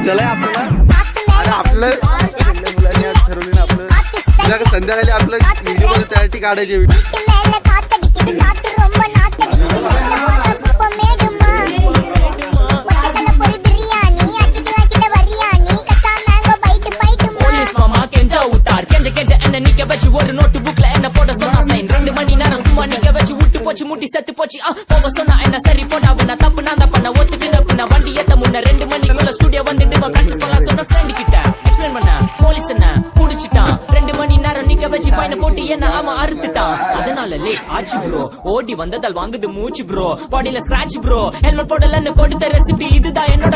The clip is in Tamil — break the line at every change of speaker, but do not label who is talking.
चला आपलं ठरवलं ना आपलं संध्याकाळी आपलं व्हिडिओ त्यासाठी काढायचे
ஒரு நோட்டு புக்ல என்ன போட சொன்னா சைன் 2 மணி நேரம் சும்மா நிக்க வச்சு விட்டு போச்சு முட்டி செத்து போச்சு போக சொன்னா என்ன சரி போட்டா நான் தப்பு நான் தான் பண்ண ஒத்துக்கு நான் வண்டி ஏத்த முன்ன 2 மணிக்குள்ள ஸ்டுடியோ வந்துட்டு பிராக்டிஸ் பண்ணலாம் சொன்ன ஃப்ரெண்ட் கிட்ட எக்ஸ்பிளைன் பண்ண போலீஸ் என்ன புடிச்சிட்டான் 2 மணி நேரம் நிக்க வச்சு ஃபைன போட்டு என்ன அவன் அறுத்துட்டான் அதனால லேட் ஆச்சு ப்ரோ ஓடி வந்ததால் வாங்குது மூச்சு ப்ரோ பாடியில ஸ்கிராட்ச் ப்ரோ ஹெல்மெட் போடலன்னு கொடுத்த ரெசிபி இதுதான் என்னோட